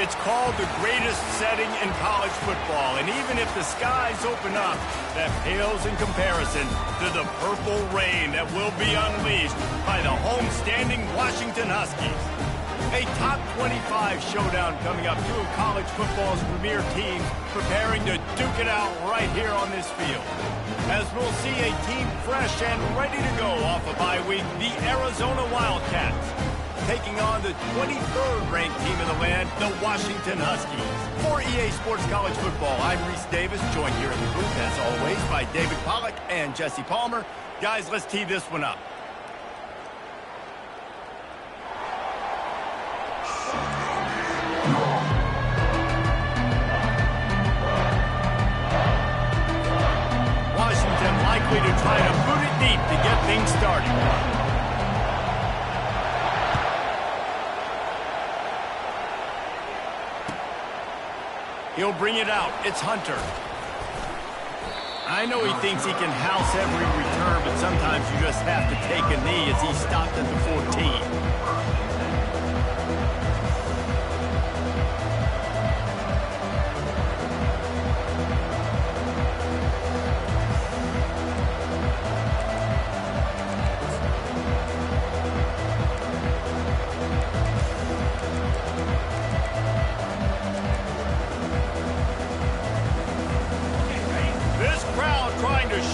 It's called the greatest setting in college football, and even if the skies open up, that pales in comparison to the purple rain that will be unleashed by the homestanding Washington Huskies. A top 25 showdown coming up. Two of college football's premier teams preparing to duke it out right here on this field. As we'll see a team fresh and ready to go off a bye week, the Arizona Wildcats, taking on the 23rd ranked team in the land, the Washington Huskies. For EA Sports College Football, I'm Reese Davis, joined here in the booth, as always, by David Pollack and Jesse Palmer. Guys, let's tee this one up. Washington likely to try to boot it deep to get things started. He'll bring it out. It's Hunter. I know he thinks he can house every return, but sometimes you just have to take a knee as he stopped at the 14.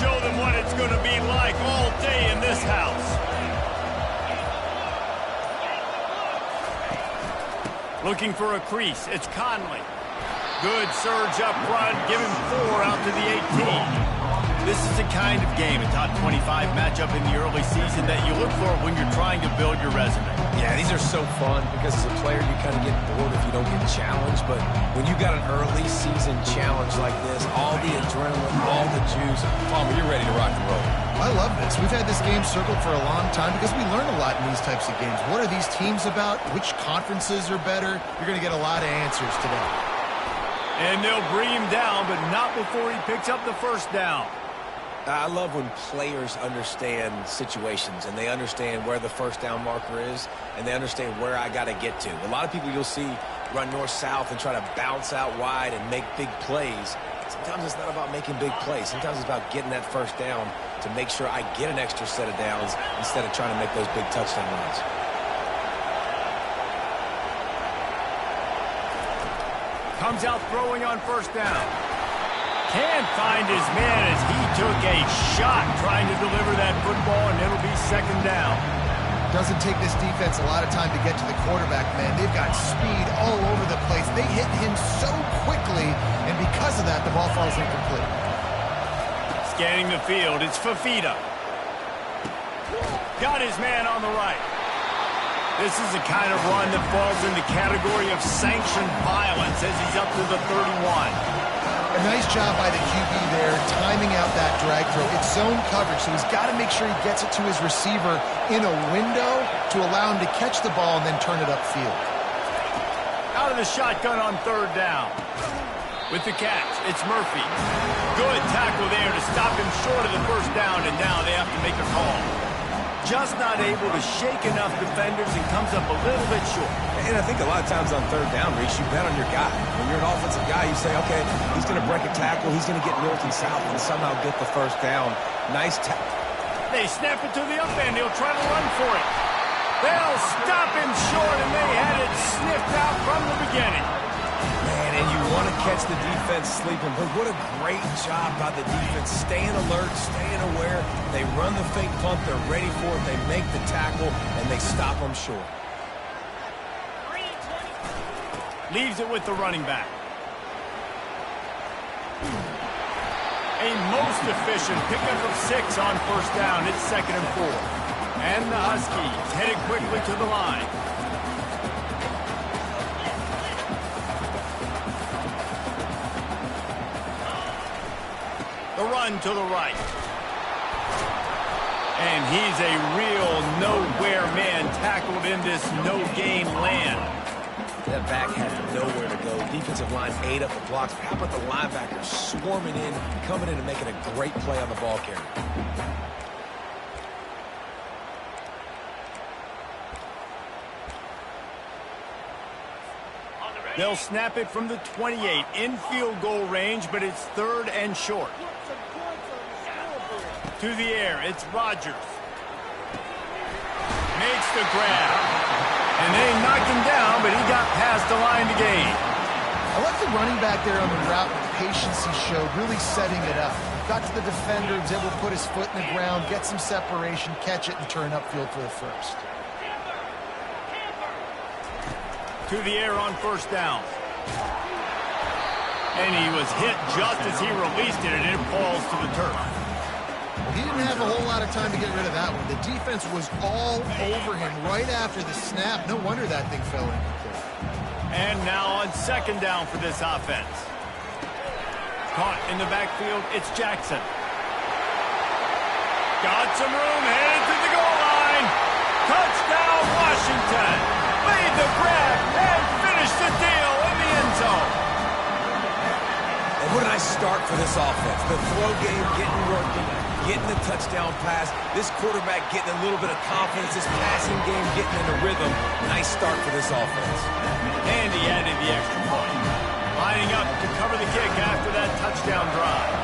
Show them what it's going to be like all day in this house. Looking for a crease. It's Conley. Good surge up front. Give him 4 out to the 18. This is the kind of game, a top 25 matchup in the early season, that you look for when you're trying to build your resume. Yeah, these are so fun because as a player, you kind of get bored if you don't get challenged. But when you got an early season challenge like this, all the adrenaline, all the juice, Palmer, you're ready to rock and roll. I love this. We've had this game circled for a long time because we learn a lot in these types of games. What are these teams about? Which conferences are better? You're going to get a lot of answers today. And they'll bring him down, but not before he picks up the first down. I love when players understand situations and they understand where the first down marker is and they understand where I got to get to. A lot of people you'll see run north-south and try to bounce out wide and make big plays. Sometimes it's not about making big plays. Sometimes it's about getting that first down to make sure I get an extra set of downs instead of trying to make those big touchdown runs. Comes out throwing on first down. Can't find his man as he took a shot trying to deliver that football, and it'll be second down. Doesn't take this defense a lot of time to get to the quarterback, man. They've got speed all over the place. They hit him so quickly, and because of that, the ball falls incomplete. Scanning the field, it's Fafita. Got his man on the right. This is the kind of run that falls in the category of sanctioned violence as he's up to the 31. A nice job by the QB there, timing out that drag throw. It's zone coverage, so he's got to make sure he gets it to his receiver in a window to allow him to catch the ball and then turn it upfield. Out of the shotgun on third down. With the catch, it's Murphy. Good tackle there to stop him short of the first down, and now they have to make a call. Just not able to shake enough defenders and comes up a little bit short. And I think a lot of times on third down, Reese, you bet on your guy. When you're an offensive guy, you say, okay, he's going to break a tackle, he's going to get north and south and somehow get the first down. Nice tackle. They snap it to the up end. He'll try to run for it. They'll stop him short, and they had it sniffed out from the beginning. Man, and you want to catch the defense sleeping, but what a great job by the defense. Staying alert, staying aware. They run the fake punt. They're ready for it. They make the tackle, and they stop them short. Leaves it with the running back. A most efficient pickup of 6 on first down. It's 2nd and 4. And the Huskies headed quickly to the line. The run to the right. And he's a real nowhere man tackled in this no-gain land. That back had nowhere to go. Defensive line ate up the blocks. How about the linebackers swarming in, coming in and making a great play on the ball carrier? They'll snap it from the 28 in field goal range, but it's 3rd and short. To the air, it's Rodgers. Makes the grab. And they knocked him down, but he got past the line to gain. I like the running back there on the route, the patience he showed, really setting it up. Got to the defender, was able to put his foot in the ground, get some separation, catch it, and turn upfield for the first. To the air on 1st down. And he was hit just as he released it, and it falls to the turf. He didn't have a whole lot of time to get rid of that one. The defense was all over him right after the snap. No wonder that thing fell in. And now on 2nd down for this offense. Caught in the backfield, it's Jackson. Got some room, headed to the goal line. Touchdown, Washington. Made the grab and finished the deal in the end zone. And what a nice start for this offense. The throw game getting working, getting the touchdown pass. This quarterback getting a little bit of confidence. This passing game getting in a rhythm. Nice start for this offense. And he added the extra point. Lining up to cover the kick after that touchdown drive.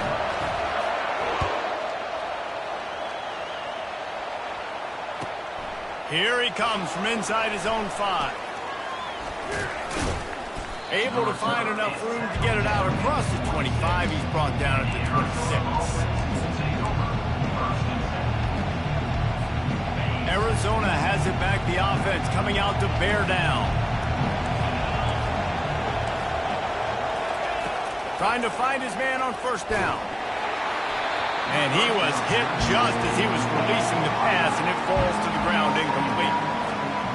Here he comes from inside his own 5. Able to find enough room to get it out across the 25. He's brought down at the 26. Arizona has it back, the offense coming out to bear down. Trying to find his man on 1st down. And he was hit just as he was releasing the pass, and it falls to the ground incomplete.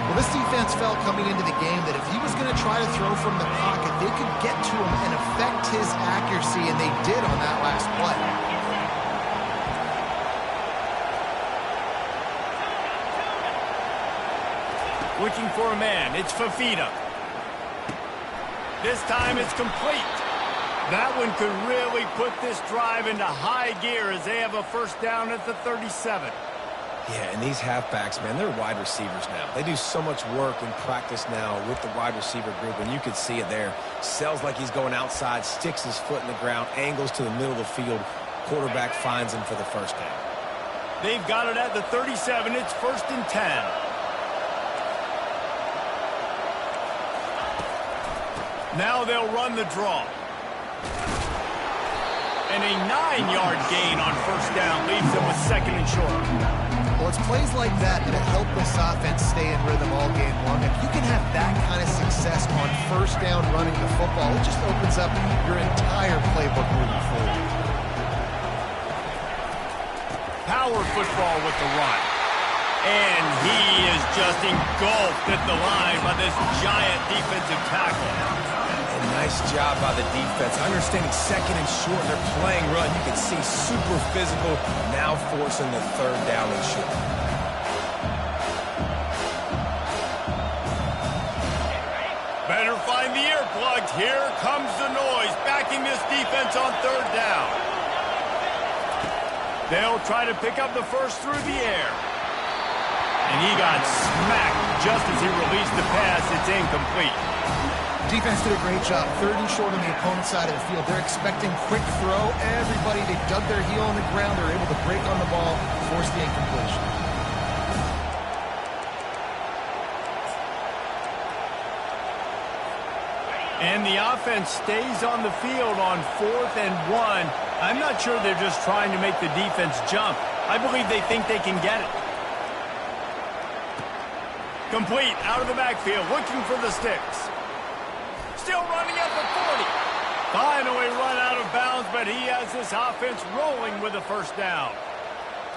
Well, this defense felt coming into the game that if he was going to try to throw from the pocket, they could get to him and affect his accuracy, and they did on that last play. Looking for a man, it's Fafita. This time it's complete. That one could really put this drive into high gear as they have a 1st down at the 37. Yeah, and these halfbacks, man, they're wide receivers now. They do so much work in practice now with the wide receiver group, and you could see it there. Sells like he's going outside, sticks his foot in the ground, angles to the middle of the field. Quarterback finds him for the 1st down. They've got it at the 37. It's 1st and 10. Now they'll run the draw. And a 9-yard gain on 1st down leaves them with 2nd and short. Well, it's plays like that that help this offense stay in rhythm all game long. If you can have that kind of success on 1st down running the football, it just opens up your entire playbook moving forward. Power football with the run. And he is just engulfed at the line by this giant defensive tackle. Nice job by the defense. Understanding 2nd and short, they're playing run. You can see super physical, now forcing the 3rd down and short. Better find the earplugs. Here comes the noise, backing this defense on 3rd down. They'll try to pick up the first through the air. And he got smacked just as he released the pass. It's incomplete. Defense did a great job. 3rd and short on the opponent's side of the field. They're expecting quick throw. Everybody, they dug their heel on the ground. They're able to break on the ball, force the incompletion. And the offense stays on the field on 4th and 1. I'm not sure they're just trying to make the defense jump. I believe they think they can get it. Complete out of the backfield, looking for the sticks. Still running at the 40. Finally run out of bounds, but he has this offense rolling with a 1st down.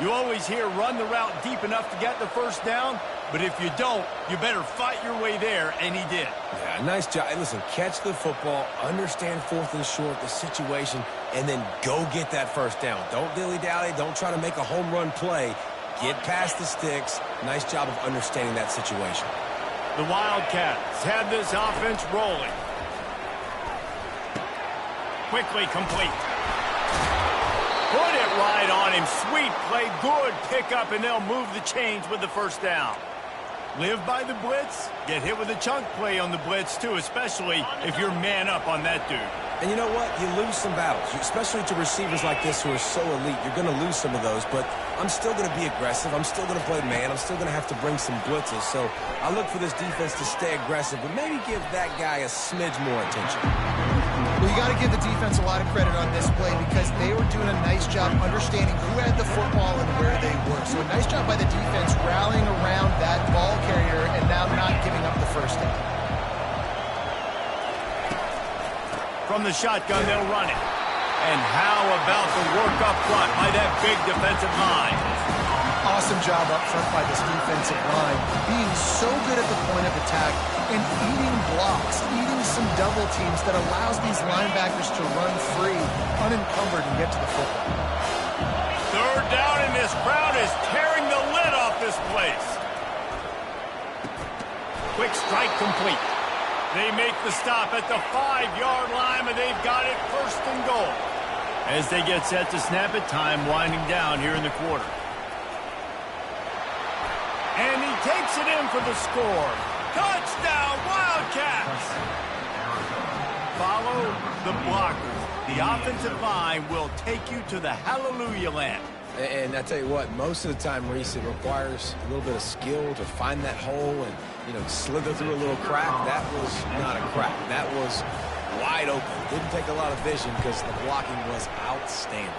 You always hear run the route deep enough to get the 1st down, but if you don't, you better fight your way there, and he did. Yeah, nice job. Hey, listen, catch the football, understand 4th and short, the situation, and then go get that 1st down. Don't dilly-dally. Don't try to make a home run play. Get past the sticks. Nice job of understanding that situation. The Wildcats have this offense rolling. Quickly complete. Put it right on him. Sweet play. Good pickup, and they'll move the chains with the 1st down. Live by the blitz, get hit with a chunk play on the blitz too, especially if you're man up on that dude. And you know what? You lose some battles, especially to receivers like this who are so elite. You're going to lose some of those, but I'm still going to be aggressive. I'm still going to play man. I'm still going to have to bring some blitzes. So I look for this defense to stay aggressive, but maybe give that guy a smidge more attention. Well, you got to give the defense a lot of credit on this play because they were doing a nice job understanding who had the football and where they were. So a nice job by the defense rallying around that ball carrier and now not giving up the first down. From the shotgun, they'll run it. And how about the work up front by that big defensive line? Awesome job up front by this defensive line, being so good at the point of attack and eating blocks, eating some double teams that allows these linebackers to run free, unencumbered, and get to the football. Third down, and this crowd is tearing the lid off this place. Quick strike complete. They make the stop at the 5-yard line, and they've got it first and goal. As they get set to snap it, time winding down here in the quarter. And he takes it in for the score. Touchdown, Wildcats! Follow the blockers. The offensive line will take you to the hallelujah land. And I tell you what, most of the time, Reese, it requires a little bit of skill to find that hole and, you know, slither through a little crack. That was not a crack. That was wide open. Didn't take a lot of vision because the blocking was outstanding.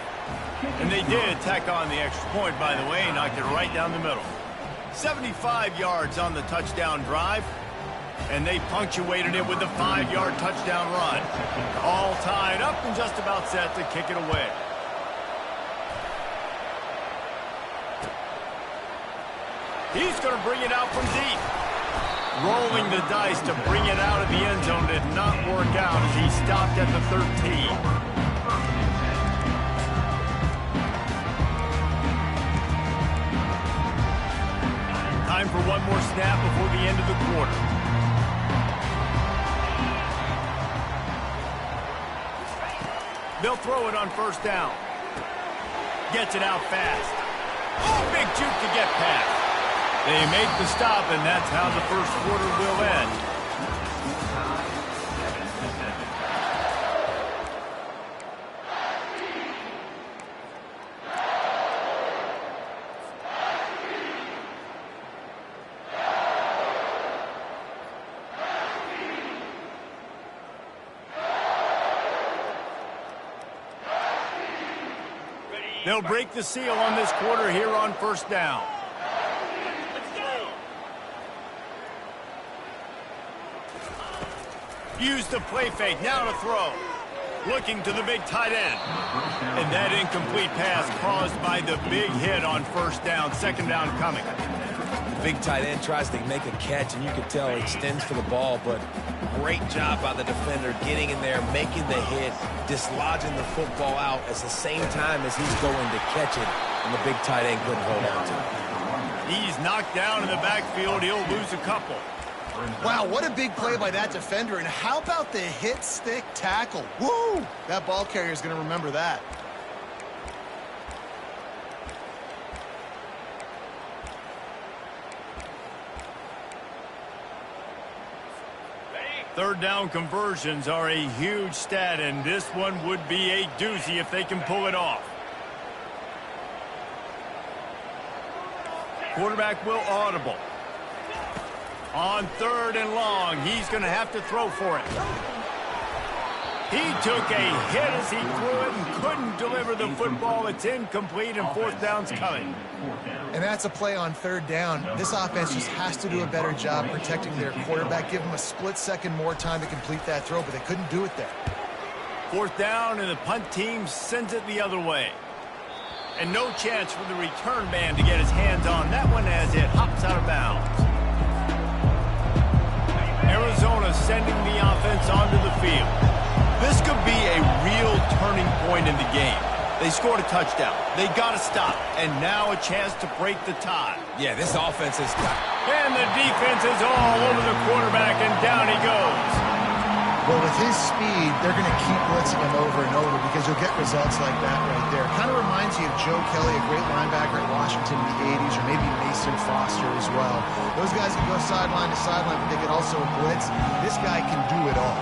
And they did tack on the extra point, by the way, knocked it right down the middle. 75 yards on the touchdown drive, and they punctuated it with a 5-yard touchdown run. All tied up and just about set to kick it away. He's going to bring it out from deep. Rolling the dice to bring it out of the end zone did not work out as he stopped at the 13. Time for one more snap before the end of the quarter. They'll throw it on first down. Gets it out fast. Oh, big juke to get past. They make the stop, and that's how the first quarter will end. They'll break the seal on this quarter here on first down. Use the play fake, now to throw. Looking to the big tight end. And that incomplete pass caused by the big hit on first down, second down coming. The big tight end tries to make a catch, and you can tell he extends for the ball, but great job by the defender getting in there, making the hit, dislodging the football out at the same time as he's going to catch it, and the big tight end couldn't hold on to it. He's knocked down in the backfield. He'll lose a couple. Wow, what a big play by that defender. And how about the hit stick tackle? Woo! That ball carrier is going to remember that. Third down conversions are a huge stat, and this one would be a doozy if they can pull it off. Quarterback will audible. On third and long, he's going to have to throw for it. He took a hit as he threw it and couldn't deliver the football. It's incomplete, and fourth down's coming. And that's a play on third down. This offense just has to do a better job protecting their quarterback. Give him a split second more time to complete that throw, but they couldn't do it there. Fourth down, and the punt team sends it the other way. And no chance for the return man to get his hands on that one as it hops out of bounds. Arizona sending the offense onto the field. This could be a real turning point in the game. They scored a touchdown. They got to stop. And now a chance to break the tie. Yeah, this offense is got. And the defense is all over the quarterback, and down he goes. Well, with his speed, they're going to keep blitzing him over and over because you'll get results like that right there. Kind of reminds you of Joe Kelly, a great linebacker at Washington in the 80s, or maybe Mason Foster as well. Those guys can go sideline to sideline, but they can also blitz. This guy can do it all.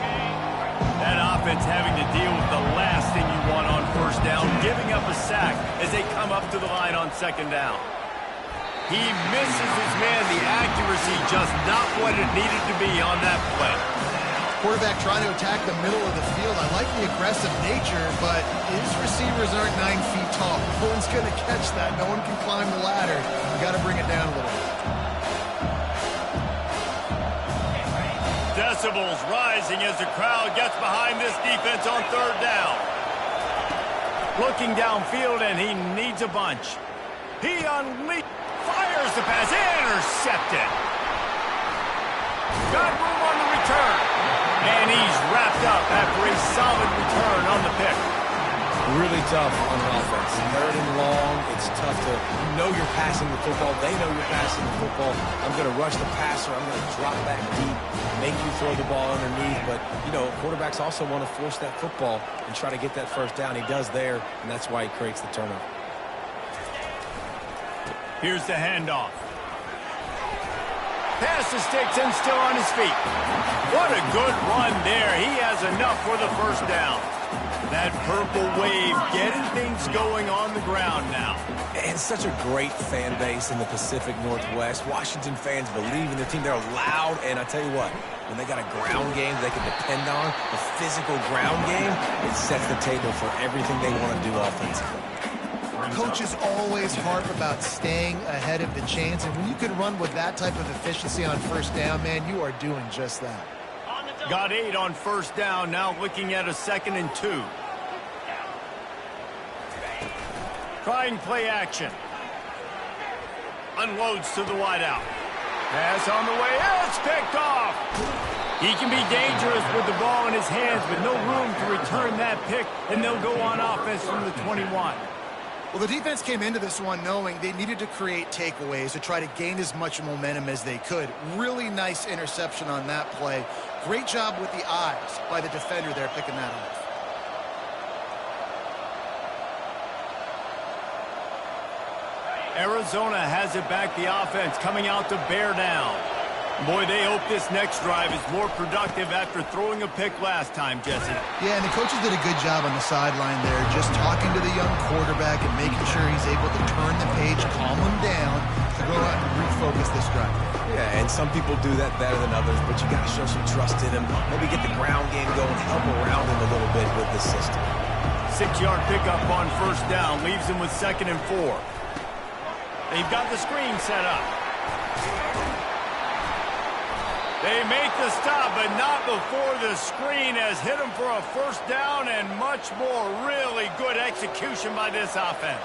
That offense having to deal with the last thing you want on first down, giving up a sack as they come up to the line on second down. He misses his man. The accuracy just not what it needed to be on that play. Quarterback trying to attack the middle of the field. I like the aggressive nature, but his receivers aren't 9 feet tall. No one's going to catch that. No one can climb the ladder. You got to bring it down a little bit. Decibels rising as the crowd gets behind this defense on third down. Looking downfield, and he needs a bunch. He fires the pass, intercepted. Got room on the return. And he's wrapped up after a solid return on the pick. Really tough on offense. Third and long, it's tough to know you're passing the football. They know you're passing the football. I'm going to rush the passer. I'm going to drop back deep, make you throw the ball underneath. But, you know, quarterbacks also want to force that football and try to get that first down. He does there, and that's why he creates the turnover. Here's the handoff. Pass to Sticks and still on his feet. What a good run there. He has enough for the first down. That purple wave getting things going on the ground now. And such a great fan base in the Pacific Northwest. Washington fans believe in their team. They're loud, and I tell you what, when they got a ground game they can depend on, a physical ground game, it sets the table for everything they want to do offensively. Coaches always harp about staying ahead of the chains, and when you can run with that type of efficiency on first down, man, you are doing just that. Got 8 on first down, now looking at a 2nd and 2. Trying play action. Unloads to the wideout. Pass on the way, it's picked off. He can be dangerous with the ball in his hands, but no room to return that pick, and they'll go on offense from the 21. Well, the defense came into this one knowing they needed to create takeaways to try to gain as much momentum as they could. Really nice interception on that play. Great job with the eyes by the defender there picking that off. Arizona has it back, the offense coming out to bear down. Boy, they hope this next drive is more productive after throwing a pick last time, Jesse. Yeah, and the coaches did a good job on the sideline there, just talking to the young quarterback and making sure he's able to turn the page, calm him down, to go out and refocus this drive. Yeah, and some people do that better than others, but you got to show some trust in him. Maybe get the ground game going, help around him a little bit with the system. 6-yard pickup on first down, leaves him with 2nd and 4. They've got the screen set up. They make the stop, but not before the screen has hit them for a first down and much more. Really good execution by this offense.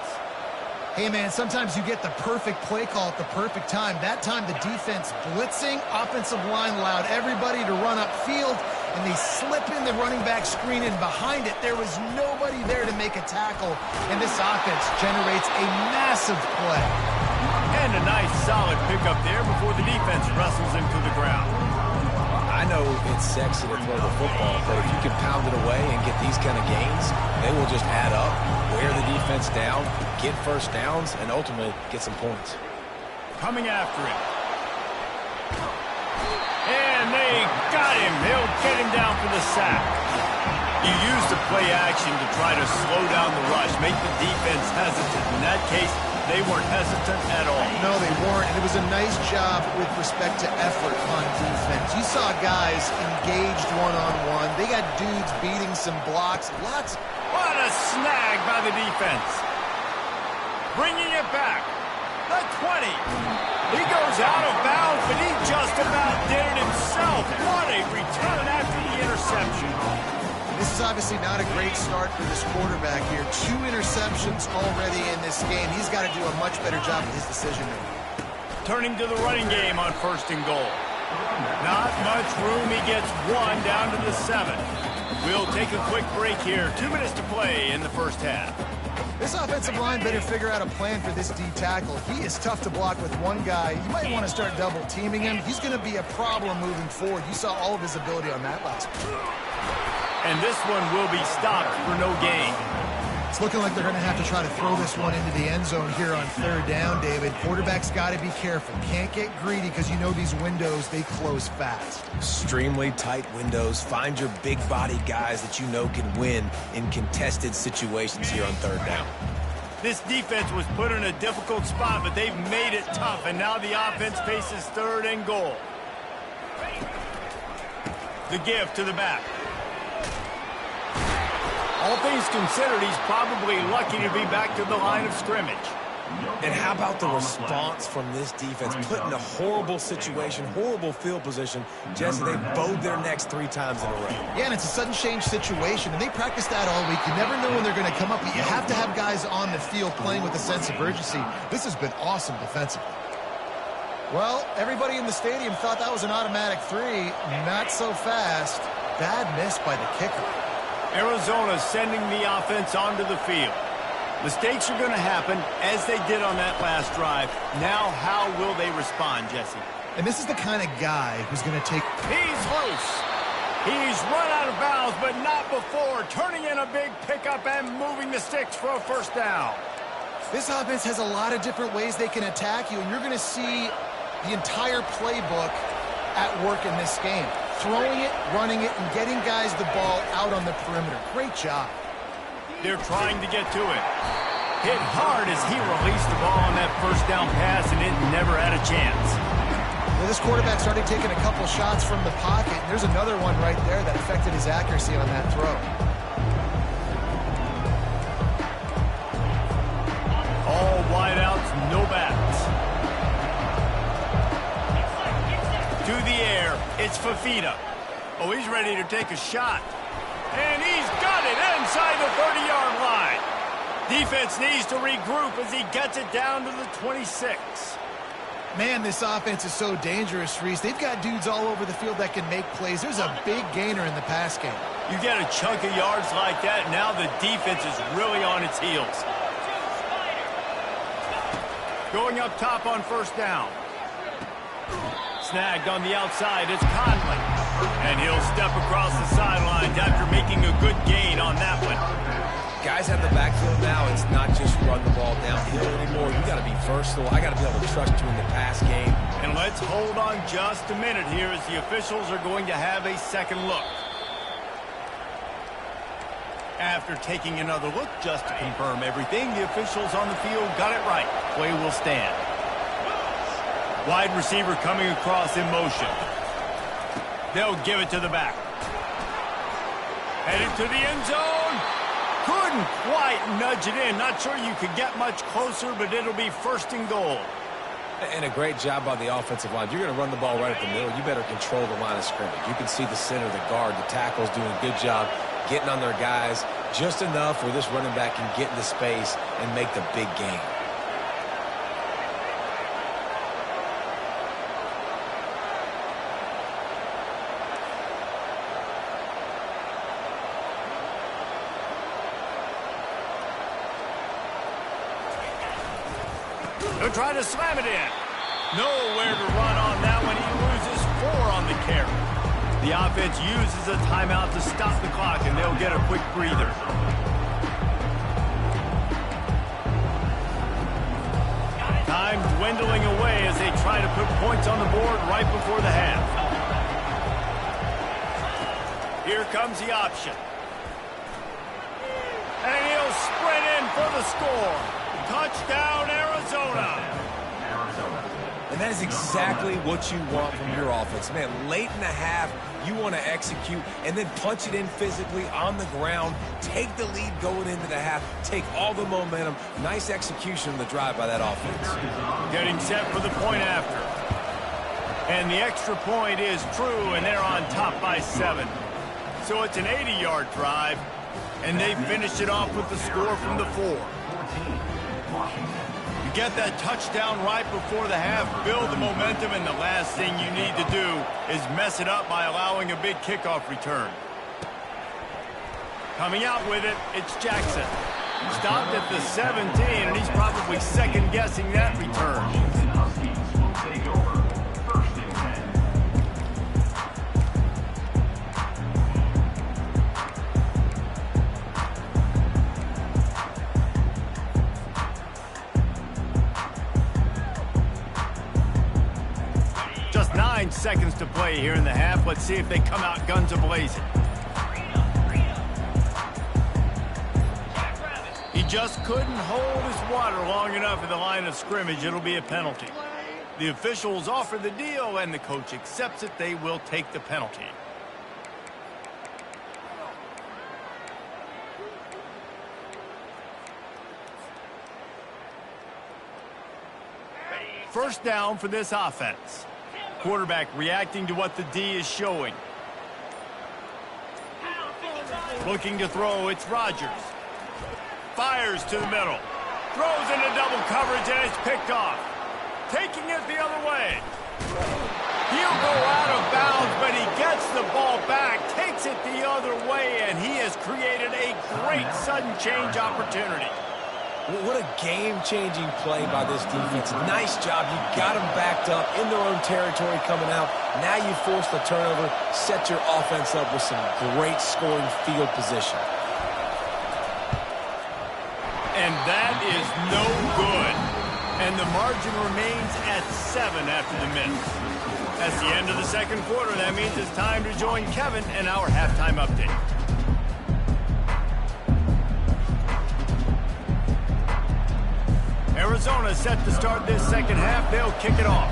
Hey, man, sometimes you get the perfect play call at the perfect time. That time the defense blitzing, offensive line allowed everybody to run upfield, and they slip in the running back screen, and behind it there was nobody there to make a tackle, and this offense generates a massive play. And a nice solid pickup there before the defense wrestles him to the ground. I know it's sexy to throw the football, but if you can pound it away and get these kind of gains, they will just add up, wear the defense down, get first downs, and ultimately get some points. Coming after him. And they got him. They'll get him down for the sack. You use the play action to try to slow down the rush, make the defense hesitant. In that case, they weren't hesitant at all. No, they weren't, and it was a nice job with respect to effort on defense. You saw guys engaged one-on-one. They got dudes beating some blocks. What a snag by the defense. Bringing it back. The 20. He goes out of bounds, but he just about did it himself. What a return after the interception. This is obviously not a great start for this quarterback here. 2 interceptions already in this game. He's got to do a much better job with his decision-making. Turning to the running game on 1st and goal. Not much room. He gets 1 down to the 7. We'll take a quick break here. 2 minutes to play in the first half. This offensive line better figure out a plan for this D tackle. He is tough to block with one guy. You might want to start double teaming him. He's going to be a problem moving forward. You saw all of his ability on that last play. And this one will be stopped for no gain. It's looking like they're going to have to try to throw this one into the end zone here on third down, David. Quarterback's got to be careful. Can't get greedy because you know these windows, they close fast. Extremely tight windows. Find your big body guys that you know can win in contested situations here on third down. This defense was put in a difficult spot, but they've made it tough, and now the offense faces third and goal. The give to the back. All things considered, he's probably lucky to be back to the line of scrimmage. And how about the response from this defense? Put in a horrible situation, horrible field position. Jesse, they bowed their necks 3 times in a row. Yeah, and it's a sudden change situation, and they practice that all week. You never know when they're going to come up, but you have to have guys on the field playing with a sense of urgency. This has been awesome defensively. Well, everybody in the stadium thought that was an automatic 3. Not so fast. Bad miss by the kicker. Arizona sending the offense onto the field. Mistakes are going to happen, as they did on that last drive. Now, how will they respond, Jesse? And this is the kind of guy who's going to take... He's loose. He's run out of bounds, but not before. Turning in a big pickup and moving the sticks for a first down. This offense has a lot of different ways they can attack you, and you're going to see the entire playbook at work in this game. Throwing it, running it, and getting guys the ball out on the perimeter. Great job. They're trying to get to it. Hit hard as he released the ball on that first down pass, and it never had a chance. Well, this quarterback started taking a couple shots from the pocket. And there's another one right there that affected his accuracy on that throw. All wideouts, no backs. To the air, it's Fafita. Oh, he's ready to take a shot. And he's got it inside the 30-yard line. Defense needs to regroup as he gets it down to the 26. Man, this offense is so dangerous, Reese. They've got dudes all over the field that can make plays. There's a big gainer in the pass game. You get a chunk of yards like that, now the defense is really on its heels. Going up top on first down. Snagged on the outside, it's Conley. And he'll step across the sidelines after making a good gain on that one. Guys have the backfield now. It's not just run the ball downhill anymore. You got to be versatile. I got to be able to trust you in the pass game. And let's hold on just a minute here as the officials are going to have a second look. After taking another look just to confirm everything, the officials on the field got it right. Play will stand. Wide receiver coming across in motion. They'll give it to the back. Headed to the end zone. Couldn't quite nudge it in. Not sure you could get much closer, but it'll be first and goal. And a great job by the offensive line. If you're going to run the ball right at the middle, you better control the line of scrimmage. You can see the center, the guard, the tackle's doing a good job getting on their guys just enough where this running back can get into space and make the big game. He'll try to slam it in. Nowhere to run on that one. He loses 4 on the carry. The offense uses a timeout to stop the clock, and they'll get a quick breather. Time dwindling away as they try to put points on the board right before the half. Here comes the option. And he'll sprint in for the score. Touchdown, Arizona. And that is exactly what you want from your offense. Man, late in the half, you want to execute and then punch it in physically on the ground. Take the lead going into the half. Take all the momentum. Nice execution of the drive by that offense. Getting set for the point after. And the extra point is true, and they're on top by 7. So it's an 80-yard drive, and they finished it off with the score from the 4. You get that touchdown right before the half, build the momentum, and the last thing you need to do is mess it up by allowing a big kickoff return. Coming out with it, it's Jackson. Stopped at the 17, and he's probably second-guessing that return. Just 9 seconds to play here in the half. Let's see if they come out guns a-blazing. He just couldn't hold his water long enough at the line of scrimmage. It'll be a penalty. The officials offer the deal, and the coach accepts it. They will take the penalty. First down for this offense. Quarterback reacting to what the D is showing. Looking to throw, it's Rodgers. Fires to the middle. Throws into double coverage, and it's picked off. Taking it the other way. He'll go out of bounds, but he gets the ball back, takes it the other way, and he has created a great sudden change opportunity. What a game-changing play by this defense. Nice job. You got them backed up in their own territory coming out. Now you force the turnover, set your offense up with some great scoring field position. And that is no good. And the margin remains at 7 after the miss. That's the end of the second quarter. That means it's time to join Kevin in our halftime update. Arizona set to start this second half. They'll kick it off.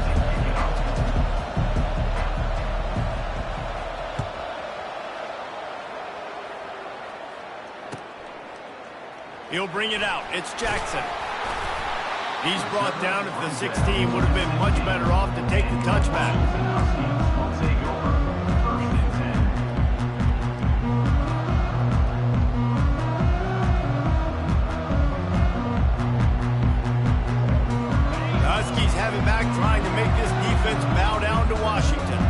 He'll bring it out. It's Jackson. He's brought down at the 16. Would have been much better off to take the touchback. Have it back, trying to make this defense bow down to Washington.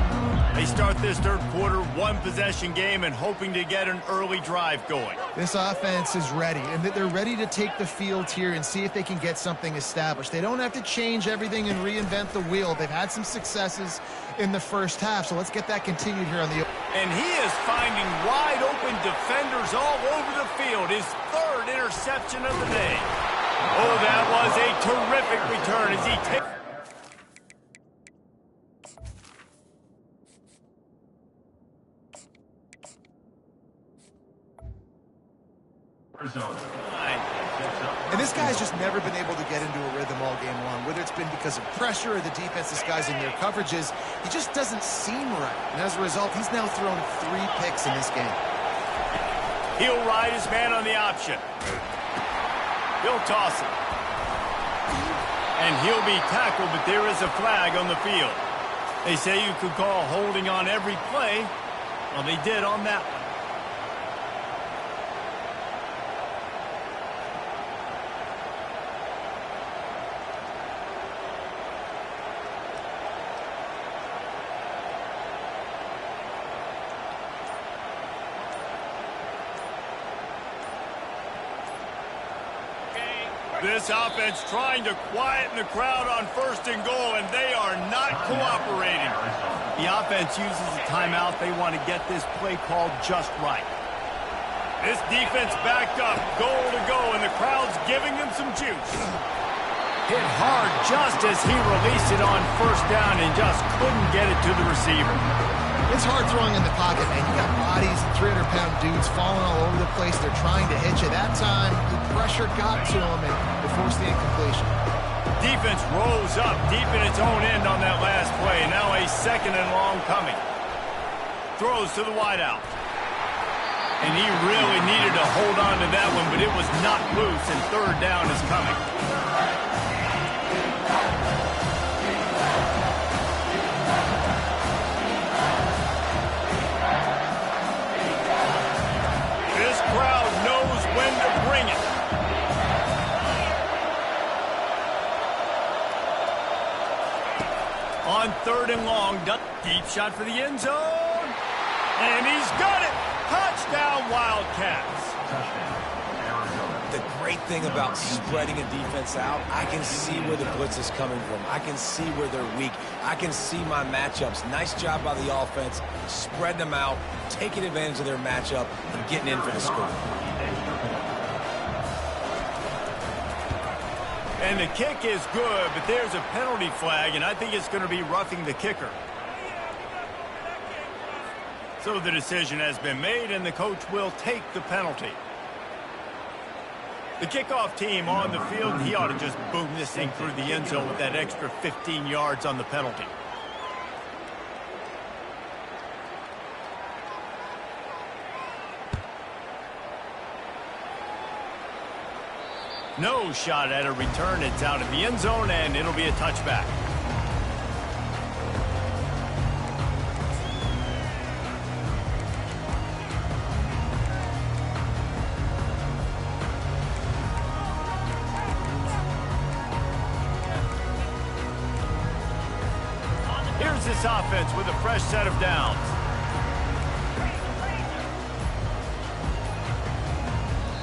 They start this third quarter, one-possession game, and hoping to get an early drive going. This offense is ready, and they're ready to take the field here and see if they can get something established. They don't have to change everything and reinvent the wheel. They've had some successes in the first half, so let's get that continued here on the... And he is finding wide-open defenders all over the field. His third interception of the day. Oh, that was a terrific return as he takes... And this guy's just never been able to get into a rhythm all game long, whether it's been because of pressure or the defense disguising their coverages. He just doesn't seem right. And as a result, he's now thrown 3 picks in this game. He'll ride his man on the option. He'll toss it. And he'll be tackled, but there is a flag on the field. They say you could call holding on every play. Well, they did on that one. This offense trying to quieten the crowd on 1st and goal, and they are not cooperating. The offense uses a timeout. They want to get this play called just right. This defense backed up, goal to go, and the crowd's giving them some juice. Hit hard just as he released it on 1st down and just couldn't get it to the receiver. It's hard throwing in the pocket, man. You got bodies, 300-pound dudes falling all over the place. They're trying to hit you. That time, the pressure got to them and they forced the incompletion. Defense rose up deep in its own end on that last play. Now a 2nd and long coming. Throws to the wideout. And he really needed to hold on to that one, but it was not loose, and 3rd down is coming. Crowd knows when to bring it. On 3rd and long, deep shot for the end zone. And he's got it. Touchdown, Wildcats. the great thing about spreading a defense out, I can see where the blitz is coming from. I can see where they're weak. I can see my matchups. Nice job by the offense, spreading them out, taking advantage of their matchup, and getting in for the score. And the kick is good, but there's a penalty flag, and I think it's going to be roughing the kicker. So the decision has been made, and the coach will take the penalty. The kickoff team on the field, he ought to just boom this thing through the end zone with that extra 15 yards on the penalty. No shot at a return. It's out of the end zone, and it'll be a touchback. Here's this offense with a fresh set of downs.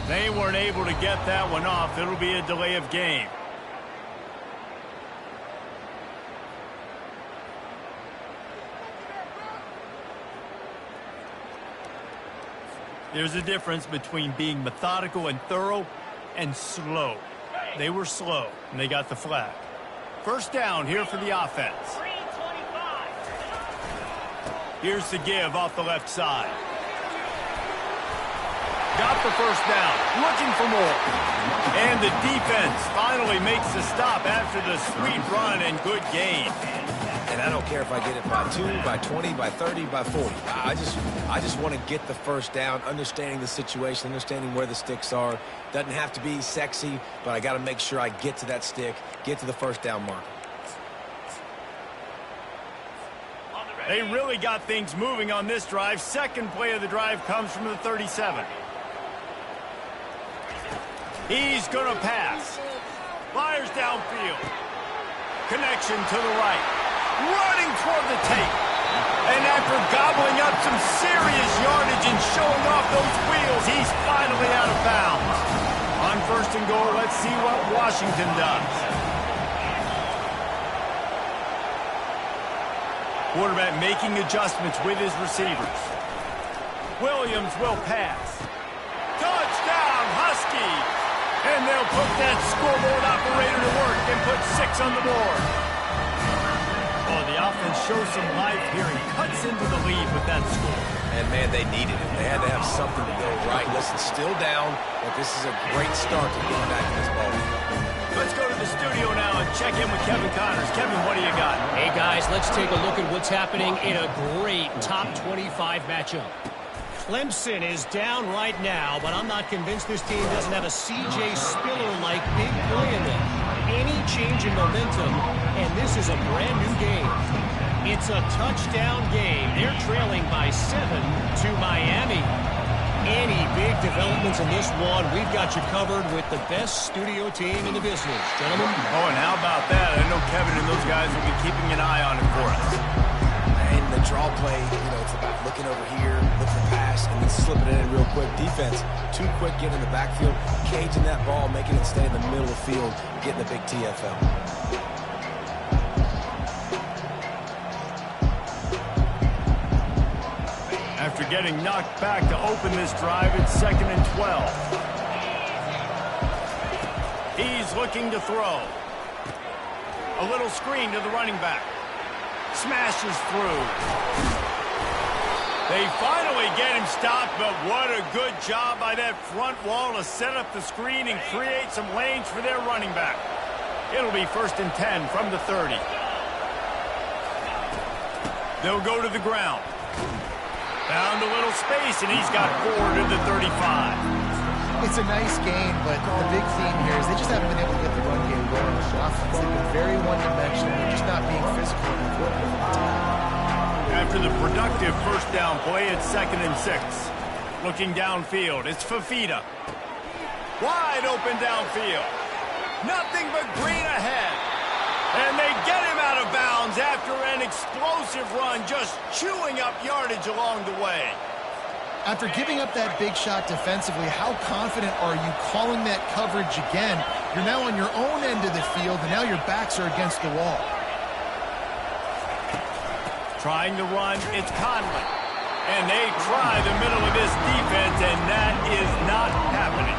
They weren't able to get that one off. It'll be a delay of game. There's a difference between being methodical and thorough and slow. They were slow, and they got the flag. First down here for the offense. Here's the give off the left side. Got the first down, looking for more. And the defense finally makes the stop after the sweet run and good gain. And I don't care if I get it by 2, by 20, by 30, by 40. I just want to get the first down, understanding the situation, understanding where the sticks are. Doesn't have to be sexy, but I got to make sure I get to that stick, get to the first down marker. They really got things moving on this drive. Second play of the drive comes from the 37. He's going to pass. Fires downfield. Connection to the right. Running toward the tape. And after gobbling up some serious yardage and showing off those wheels, he's finally out of bounds. On first and goal, let's see what Washington does. Quarterback making adjustments with his receivers. Williams will pass. Touchdown, Husky! And they'll put that scoreboard operator to work and put 6 on the board. Oh, the offense shows some life here and cuts into the lead with that score. And, man, they needed it. They had to have something to go right. Listen, still down, but this is a great start to getting back in this ball. Let's go to the studio now and check in with Kevin Connors. Kevin, what do you got? Hey, guys, let's take a look at what's happening in a great top 25 matchup. Clemson is down right now, but I'm not convinced this team doesn't have a C.J. Spiller-like big play in them. Any change in momentum, and this is a brand-new game. It's a touchdown game. They're trailing by 7 to Miami. Any big developments in this one, we've got you covered with the best studio team in the business. Gentlemen? Oh, and how about that? I know Kevin and those guys will be keeping an eye on it for us. And the draw play, it's about looking over here, look for pass, and then slipping it in real quick. Defense, too quick getting in the backfield, caging that ball, making it stay in the middle of the field, getting a big TFL. After getting knocked back to open this drive, it's 2nd and 12. He's looking to throw. A little screen to the running back. Smashes through. They finally get him stopped, but what a good job by that front wall to set up the screen and create some lanes for their running back. It'll be 1st and 10 from the 30. They'll go to the ground. Found a little space, and he's got 4 to the 35. It's a nice game, but the big theme here is they just haven't been able to get the run game going with the offense. They've been very one-dimensional. They're just not being physical enough with the time. After the productive first down play, it's 2nd and 6. Looking downfield, it's Fafita. Wide open downfield. Nothing but green ahead. And they get him out of bounds after an explosive run, just chewing up yardage along the way. After giving up that big shot defensively, how confident are you calling that coverage again? You're now on your own end of the field, and now your backs are against the wall. Trying to run, it's Conley. And they try the middle of this defense, and that is not happening.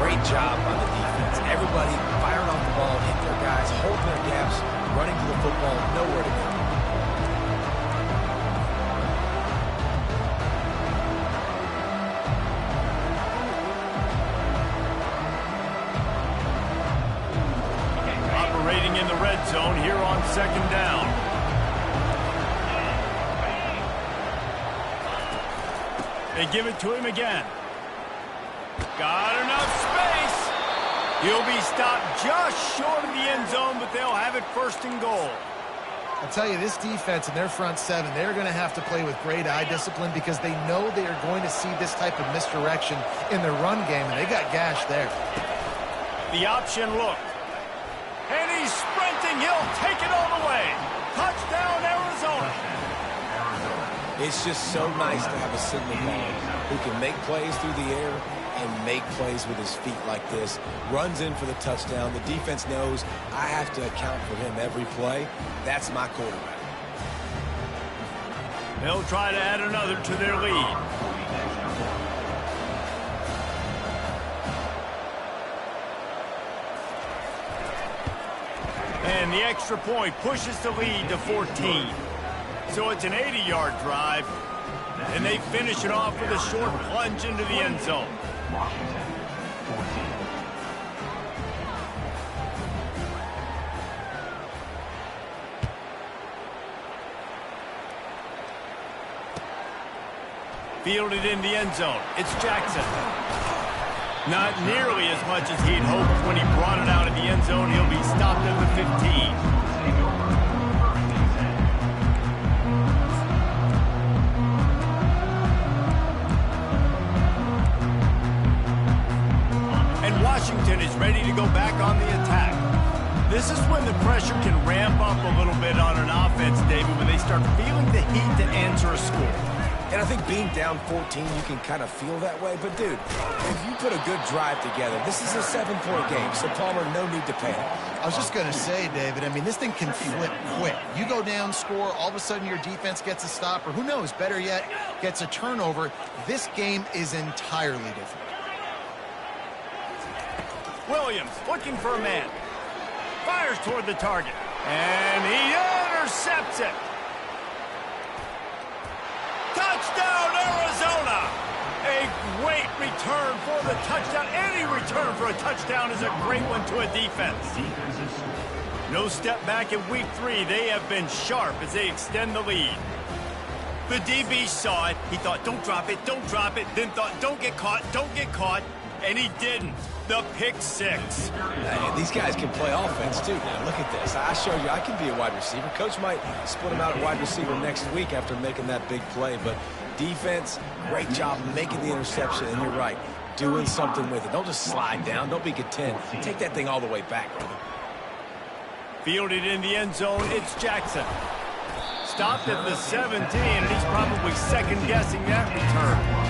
Great job on the defense. Everybody firing off the ball, hitting their guys, holding their gaps, running to the football, nowhere to go. Operating in the red zone here on second down. They give it to him again. Got enough space. He'll be stopped just short of the end zone, but they'll have it first and goal. I'll tell you, this defense and their front seven, they're going to have to play with great eye discipline because they know they are going to see this type of misdirection in their run game, and they got gashed there. The option look. And he's sprinting. He'll take it all the way. Touchdown, Arizona. It's just so nice to have a signal baller who can make plays through the air and make plays with his feet like this. Runs in for the touchdown. The defense knows I have to account for him every play. That's my quarterback. They'll try to add another to their lead. And the extra point pushes the lead to 14. So it's an 80-yard drive. And they finish it off with a short plunge into the end zone. Fielded in the end zone. It's Jackson. Not nearly as much as he'd hoped when he brought it out of the end zone. He'll be stopped at the 15. Washington is ready to go back on the attack. This is when the pressure can ramp up a little bit on an offense, David, when they start feeling the heat to answer a score. And I think being down 14, you can kind of feel that way. But, dude, if you put a good drive together, this is a 7-point game, so Palmer, no need to panic. I was just going to say, David, I mean, this thing can flip quick. You go down, score, all of a sudden your defense gets a stop, or who knows, better yet, gets a turnover. This game is entirely different. Williams looking for a man. Fires toward the target. And he intercepts it. Touchdown, Arizona! A great return for the touchdown. Any return for a touchdown is a great one to a defense. No step back in week 3. They have been sharp as they extend the lead. The DB saw it. He thought, don't drop it, don't drop it. Then thought, don't get caught, don't get caught. And he didn't. The pick 6. Hey, these guys can play offense, too. Now, look at this. I show you I can be a wide receiver. Coach might split him out at wide receiver next week after making that big play. But defense, great job making the interception. And you're right, doing something with it. Don't just slide down. Don't be content. Take that thing all the way back, brother. Fielded in the end zone, it's Jackson. Stopped at the 17, and he's probably second-guessing that return.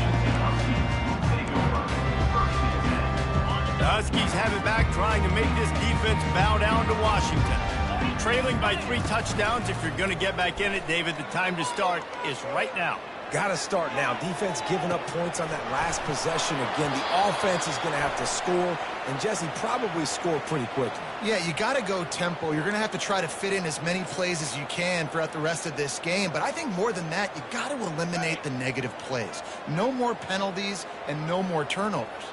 The Huskies have it back, trying to make this defense bow down to Washington. Trailing by 3 touchdowns. If you're going to get back in it, David, the time to start is right now. Got to start now. Defense giving up points on that last possession. Again, the offense is going to have to score, and Jesse probably score pretty quickly. Yeah, you got to go tempo. You're going to have to try to fit in as many plays as you can throughout the rest of this game. But I think more than that, you got to eliminate the negative plays. No more penalties and no more turnovers.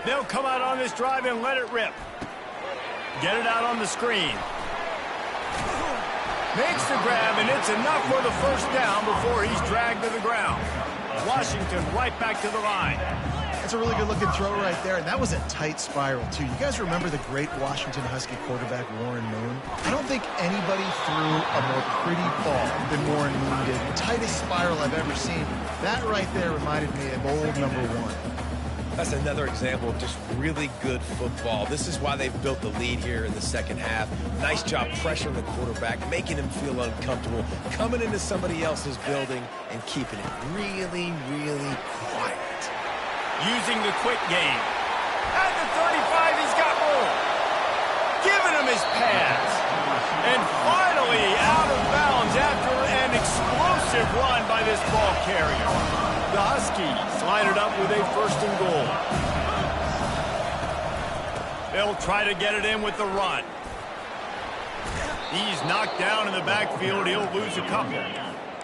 They'll come out on this drive and let it rip. Get it out on the screen. Makes the grab, and it's enough for the first down before he's dragged to the ground. Washington right back to the line. That's a really good-looking throw right there, and that was a tight spiral, too. You guys remember the great Washington Husky quarterback, Warren Moon? I don't think anybody threw a more pretty ball than Warren Moon did. The tightest spiral I've ever seen. That right there reminded me of old number 1. That's another example of just really good football. This is why they've built the lead here in the second half. Nice job pressuring the quarterback, making him feel uncomfortable, coming into somebody else's building and keeping it really, really quiet. Using the quick game. At the 35, he's got room. Giving him his pass. And finally out of bounds after an explosive run by this ball carrier. The Huskies line it up with a 1st and goal. They'll try to get it in with the run. He's knocked down in the backfield. He'll lose a couple.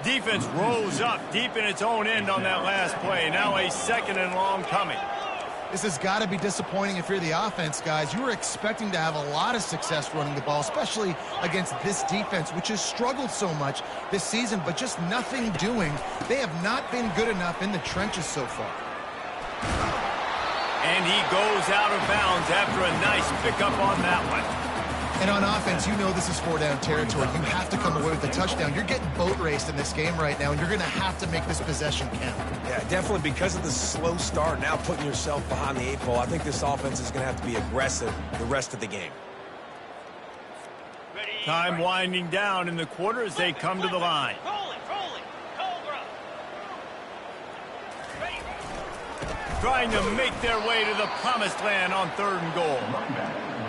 Defense rose up deep in its own end on that last play. Now a 2nd and long coming. This has got to be disappointing if you're the offense, guys. You were expecting to have a lot of success running the ball, especially against this defense, which has struggled so much this season, but just nothing doing. They have not been good enough in the trenches so far. And he goes out of bounds after a nice pickup on that one. And on offense, you know this is 4-down territory. You have to come away with a touchdown. You're getting boat raced in this game right now, and you're going to have to make this possession count. Yeah, definitely because of the slow start, now putting yourself behind the 8 ball, I think this offense is going to have to be aggressive the rest of the game. Time winding down in the quarter as they come to the line. Trying to make their way to the promised land on 3rd and goal.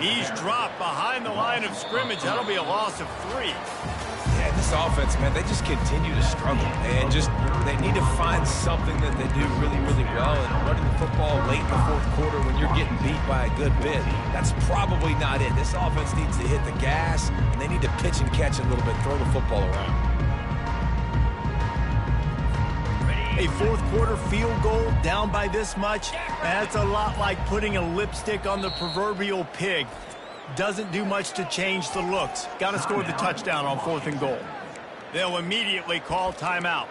He's dropped behind the line of scrimmage. That'll be a loss of 3. Yeah, this offense, man, they just continue to struggle. And they need to find something that they do really, really well. And running the football late in the 4th quarter when you're getting beat by a good bit, that's probably not it. This offense needs to hit the gas, and they need to pitch and catch a little bit, throw the football around. A 4th quarter field goal down by this much, that's a lot like putting a lipstick on the proverbial pig. Doesn't do much to change the looks. Got to score the touchdown on 4th and goal. They'll immediately call timeout.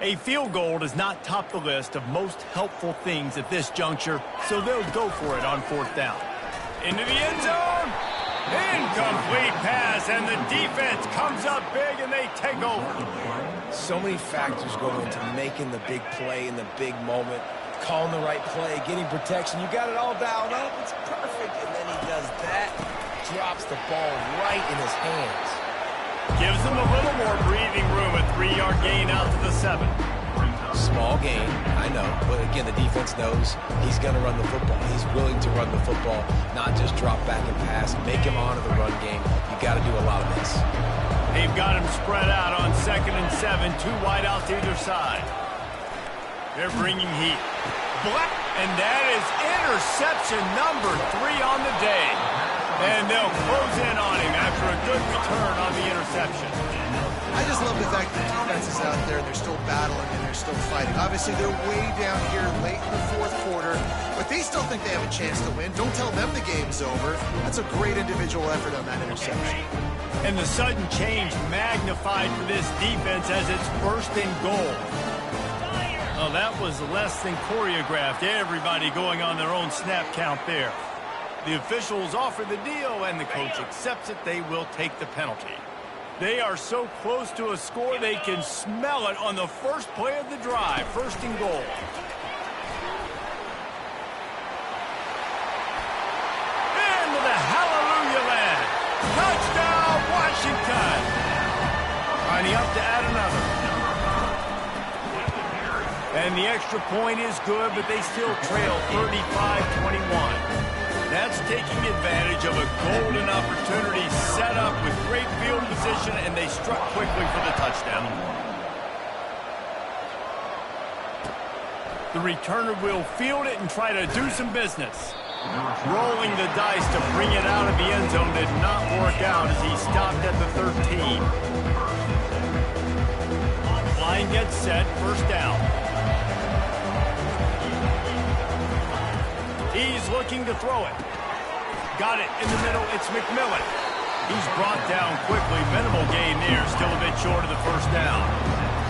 A field goal does not top the list of most helpful things at this juncture, so they'll go for it on 4th down. Into the end zone. Incomplete pass, and the defense comes up big, and they take over. So many factors go into making the big play in the big moment, calling the right play, getting protection. You got it all dialed up. It's perfect, and then he does that, drops the ball right in his hands. Gives them a little more breathing room, a 3-yard gain out to the 7. Small gain, I know, but again, the defense knows he's going to run the football. He's willing to run the football, not just drop back and pass, make him honor the run game. You got to do a lot of this. They've got him spread out on 2nd and 7, 2 wideouts either side. They're bringing heat. And that is interception number 3 on the day. And they'll close in on him after a good return on the interception. I just love the fact that the defense is out there and they're still battling and they're still fighting. Obviously, they're way down here late in the 4th quarter, but they still think they have a chance to win. Don't tell them the game's over. That's a great individual effort on that interception. And the sudden change magnified for this defense as it's 1st and goal. Oh, that was less than choreographed. Everybody going on their own snap count there. The officials offer the deal, and the coach accepts it. They will take the penalty. They are so close to a score, they can smell it on the first play of the drive. 1st and goal. Into the hallelujah land. Touchdown, Washington. Lining up to add another. And the extra point is good, but they still trail 35-21. That's taking advantage of a golden opportunity set up with great field position, and they struck quickly for the touchdown. The returner will field it and try to do some business. Rolling the dice to bring it out of the end zone did not work out as he stopped at the 13. Line gets set, 1st down. He's looking to throw it. Got it in the middle. It's McMillan. He's brought down quickly. Minimal gain there. Still a bit short of the 1st down.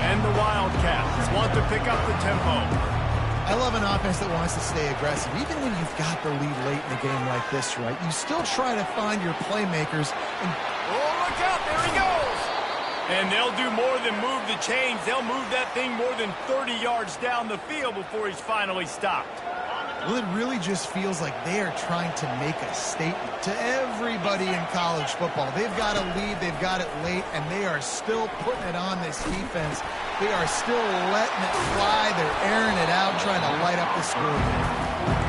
And the Wildcats want to pick up the tempo. I love an offense that wants to stay aggressive. Even when you've got the lead late in a game like this, right, you still try to find your playmakers. And oh, look out, there he goes. And they'll do more than move the chains. They'll move that thing more than 30 yards down the field before he's finally stopped. well, it really just feels like they are trying to make a statement to everybody in college football. They've got a lead, they've got it late, and they are still putting it on this defense. They are still letting it fly. They're airing it out, trying to light up the scoreboard.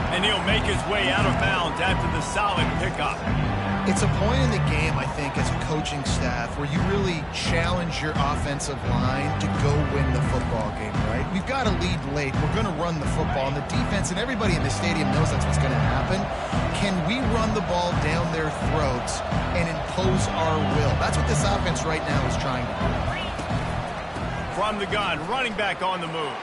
And he'll make his way out of bounds after the solid pickup. It's a point in the game, I think, as a coaching staff where you really challenge your offensive line to go win the football game, right? We've got a lead late. We're going to run the football, and the defense and everybody in the stadium knows that's what's going to happen. Can we run the ball down their throats and impose our will? That's what this offense right now is trying to do. From the gun, running back on the move.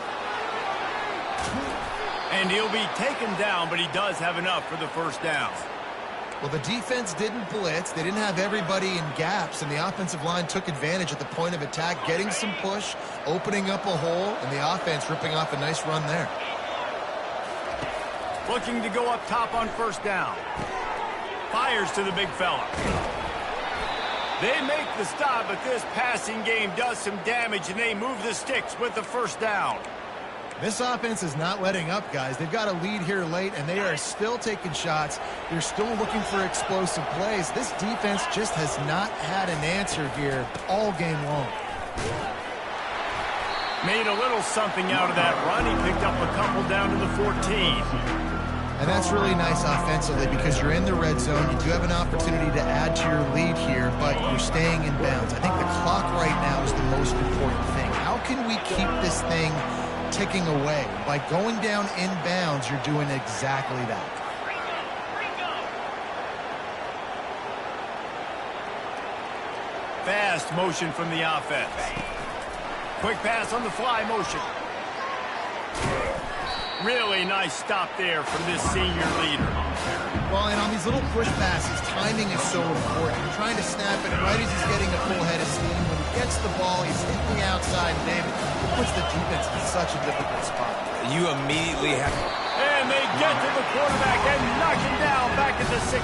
And he'll be taken down, but he does have enough for the first down. Well, the defense didn't blitz. They didn't have everybody in gaps, and the offensive line took advantage at the point of attack, getting some push, opening up a hole, and the offense ripping off a nice run there. Looking to go up top on first down. Fires to the big fella. They make the stop, but this passing game does some damage, and they move the sticks with the first down. This offense is not letting up, guys. They've got a lead here late, and they are still taking shots. They're still looking for explosive plays. This defense just has not had an answer here all game long. Made a little something out of that run. He picked up a couple down to the 14. And that's really nice offensively because you're in the red zone. You do have an opportunity to add to your lead here, but you're staying in bounds. I think the clock right now is the most important thing. How can we keep this thing ticking away? By going down in bounds, you're doing exactly that. Fast motion from the offense. Quick pass on the fly motion. Really nice stop there from this senior leader. Well, and on these little push passes, timing is so important. You're trying to snap it right as he's getting a full head of steam. When he gets the ball, he's hitting the outside. David, it puts the defense in such a difficult spot. You immediately have... And they get to the quarterback and knock him down back at the 16.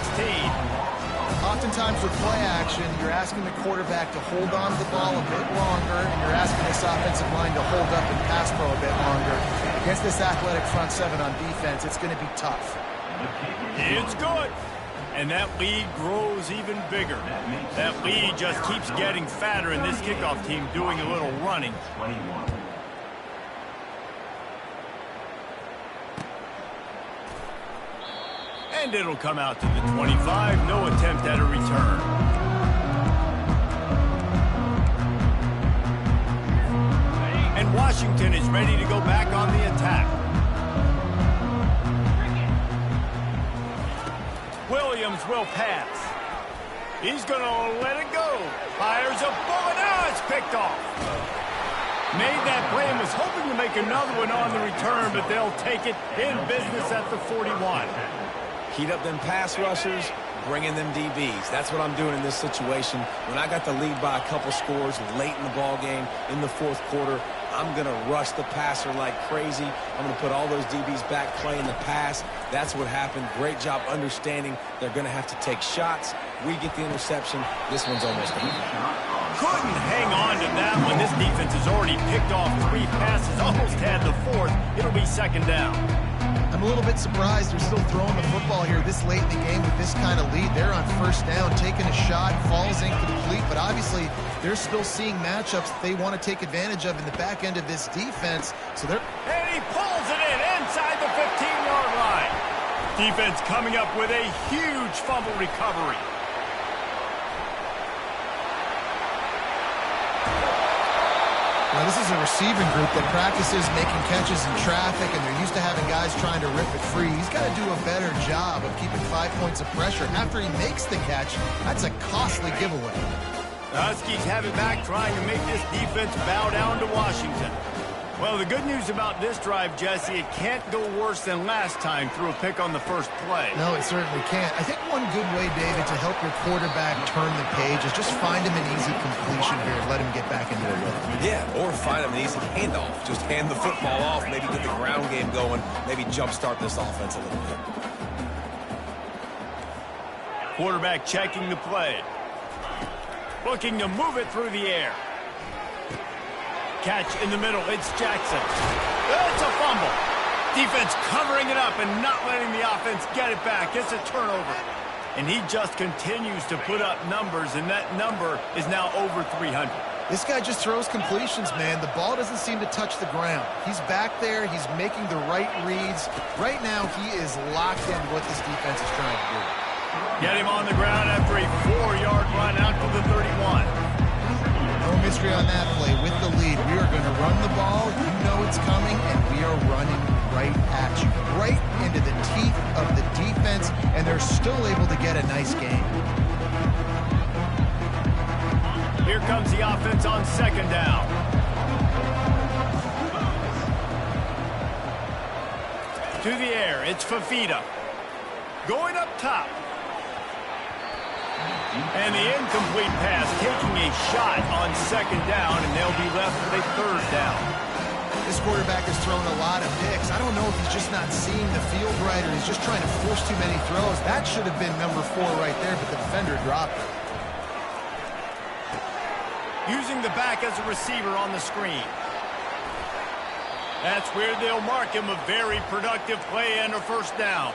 Oftentimes with play action, you're asking the quarterback to hold on to the ball a bit longer, and you're asking this offensive line to hold up and pass pro a bit longer. Against this athletic front seven on defense, it's going to be tough. It's good. And that lead grows even bigger. That lead just keeps getting fatter, and this kickoff team doing a little running. And it'll come out to the 25. No attempt at a return. And Washington is ready to go back on the attack. Williams will pass. He's going to let it go. Fires a bullet. Ah, it's picked off. Made that play and was hoping to make another one on the return, but they'll take it in business at the 41. Heat up them pass rushers, bring in them DBs. That's what I'm doing in this situation. When I got the lead by a couple scores late in the ball game, in the fourth quarter, I'm going to rush the passer like crazy. I'm going to put all those DBs back playing the pass. That's what happened. Great job understanding they're going to have to take shots. We get the interception. This one's almost done. Couldn't hang on to that one. This defense has already picked off 3 passes, almost had the 4th. It'll be second down. I'm a little bit surprised they're still throwing the football here this late in the game with this kind of lead. They're on first down, taking a shot, falls incomplete, but obviously they're still seeing matchups that they want to take advantage of in the back end of this defense. So they're... And he pulls it in inside the 15-yard line. Defense coming up with a huge fumble recovery. Now, this is a receiving group that practices making catches in traffic, and they're used to having guys trying to rip it free. He's got to do a better job of keeping 5 points of pressure. After he makes the catch, that's a costly giveaway. The Huskies have it back, trying to make this defense bow down to Washington. Well, the good news about this drive, Jesse, it can't go worse than last time through a pick on the first play. No, it certainly can't. I think one good way, David, to help your quarterback turn the page is just find him an easy completion here and let him get back into a rhythm. Yeah, or find him an easy handoff. Just hand the football off, maybe get the ground game going, maybe jumpstart this offense a little bit. Quarterback checking the play. Looking to move it through the air. Catch in the middle. It's Jackson. It's a fumble. Defense covering it up and not letting the offense get it back. It's a turnover. And he just continues to put up numbers, and that number is now over 300. This guy just throws completions, man. The ball doesn't seem to touch the ground. He's back there. He's making the right reads. Right now, he is locked into what this defense is trying to do. Get him on the ground after a 4-yard run out to the 31. No mystery on that play. With the lead, we are going to run the ball. You know it's coming, and we are running right at you. Right into the teeth of the defense, and they're still able to get a nice game. Here comes the offense on second down. To the air, it's Fafita. Going up top. And the incomplete pass taking a shot on second down, and they'll be left with a third down. This quarterback has thrown a lot of picks. I don't know if he's just not seeing the field right or he's just trying to force too many throws. That should have been number 4 right there, but the defender dropped it. Using the back as a receiver on the screen. That's where they'll mark him a very productive play and a first down.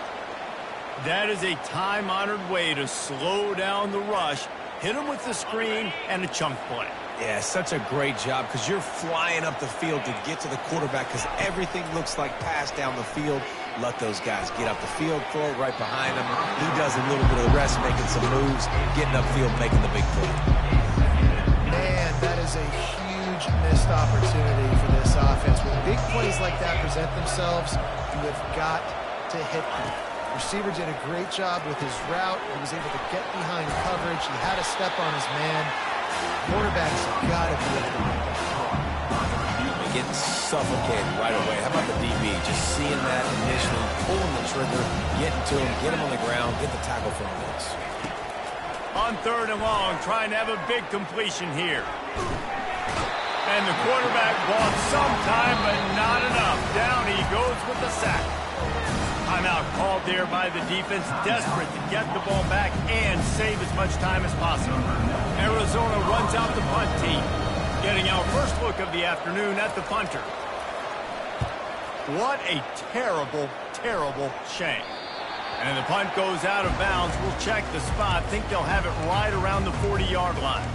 That is a time-honored way to slow down the rush, hit him with the screen, and a chunk play. Yeah, such a great job because you're flying up the field to get to the quarterback because everything looks like pass down the field. Let those guys get up the field, throw it right behind him. He does a little bit of the rest, making some moves, getting upfield, making the big play. Man, that is a huge missed opportunity for this offense. When big plays like that present themselves, you have got to hit them. Receiver did a great job with his route. He was able to get behind coverage. He had a step on his man. Quarterback's got to be able to make that throw. Getting suffocated right away. How about the DB? Just seeing that initially, pulling the trigger, getting to him, get him on the ground, get the tackle for a miss. On third and long, trying to have a big completion here. And the quarterback bought some time, but not enough. Down he goes with the sack. Timeout called there by the defense, desperate to get the ball back and save as much time as possible. Arizona runs out the punt team, getting our first look of the afternoon at the punter. What a terrible, terrible shame. And the punt goes out of bounds. We'll check the spot. Think they'll have it right around the 40-yard line.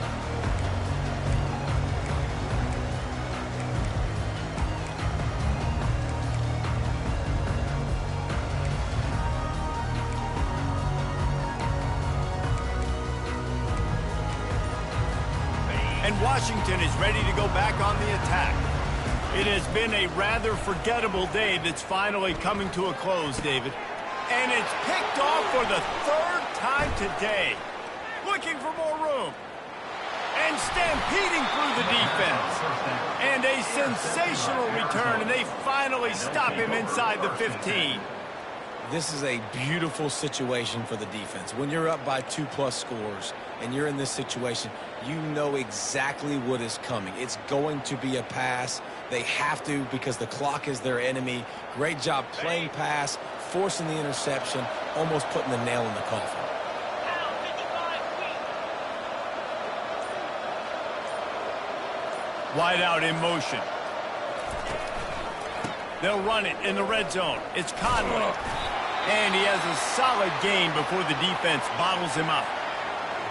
And Washington is ready to go back on the attack. It has been a rather forgettable day that's finally coming to a close, David. And it's picked off for the third time today. Looking for more room. And stampeding through the defense. And a sensational return, and they finally stop him inside the 15. This is a beautiful situation for the defense. When you're up by 2+ scores and you're in this situation, you know exactly what is coming. It's going to be a pass. They have to because the clock is their enemy. Great job playing pass, forcing the interception, almost putting the nail in the coffin. Wide out in motion. They'll run it in the red zone. It's Conley. And he has a solid gain before the defense bottles him up.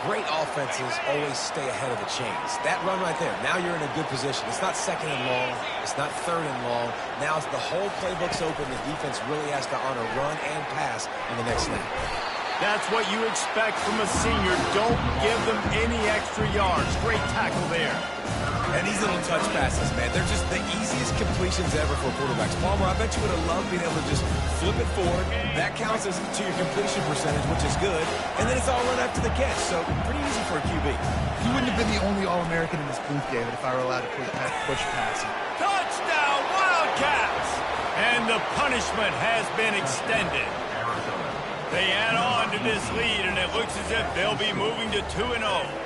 Great offenses always stay ahead of the chains. That run right there, now you're in a good position. It's not second and long. It's not third and long. Now it's the whole playbook's open. The defense really has to honor run and pass in the next snap. That's what you expect from a senior. Don't give them any extra yards. Great tackle there. And these little touch passes, man, they're just the easiest completions ever for quarterbacks. Palmer, I bet you would have loved being able to just flip it forward. That counts as to your completion percentage, which is good. And then it's all run after the catch, so pretty easy for a QB. You wouldn't have been the only All-American in this booth, David, if I were allowed to push passing. Touchdown, And the punishment has been extended. They add on to this lead, and it looks as if they'll be moving to 2-0.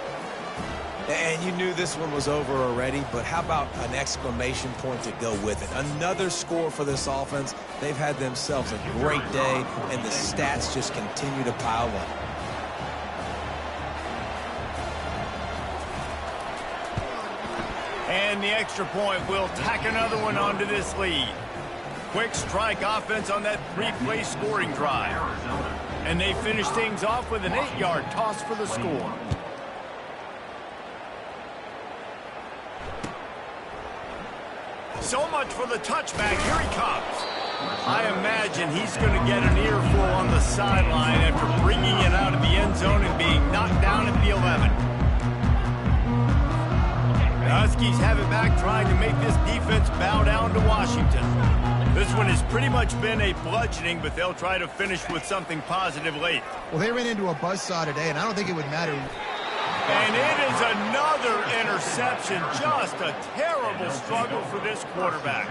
And you knew this one was over already, but how about an exclamation point to go with it? Another score for this offense. They've had themselves a great day, and the stats just continue to pile up. And the extra point will tack another one onto this lead. Quick strike offense on that three-play scoring drive. And they finish things off with an 8-yard toss for the score. So much for the touchback. Here he comes. I imagine he's going to get an earful on the sideline after bringing it out of the end zone and being knocked down at the 11. The Huskies have it back, trying to make this defense bow down to Washington. This one has pretty much been a bludgeoning, but they'll try to finish with something positive late. Well, they ran into a buzzsaw today, and I don't think it would matter. And it is another interception. Just a terrible struggle for this quarterback.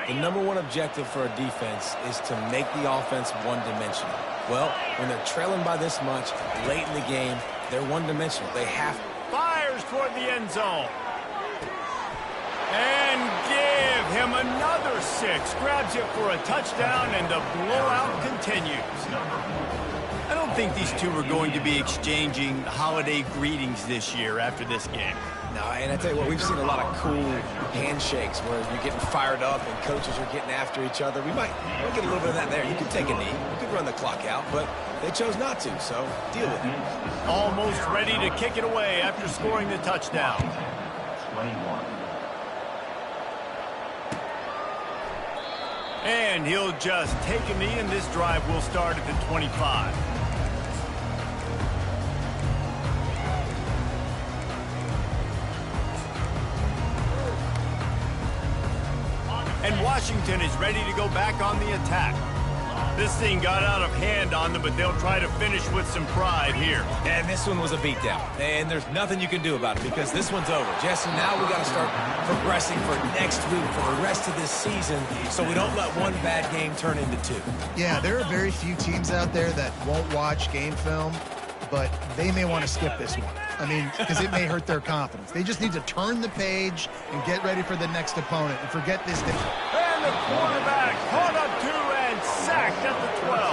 The number one objective for a defense is to make the offense one-dimensional. Well, when they're trailing by this much late in the game, they're one-dimensional. They have to. Fires toward the end zone. And give him another 6. Grabs it for a touchdown, and the blowout continues. I don't think these two are going to be exchanging holiday greetings this year after this game. No, and I tell you what, we've seen a lot of cool handshakes where you're getting fired up and coaches are getting after each other. We'll get a little bit of that there. You could take a knee. You could run the clock out, but they chose not to, so deal with it. Almost ready to kick it away after scoring the touchdown. 21. And he'll just take a knee, and this drive will start at the 25. And Washington is ready to go back on the attack. This thing got out of hand on them, but they'll try to finish with some pride here. And this one was a beatdown. And there's nothing you can do about it because this one's over. Jesse, now we got to start progressing for next week, for the rest of this season, so we don't let one bad game turn into 2. Yeah, there are very few teams out there that won't watch game film, but they may want to skip this one. I mean, because it may hurt their confidence. They just need to turn the page and get ready for the next opponent and forget this. And the quarterback caught up to and sacked at the 12.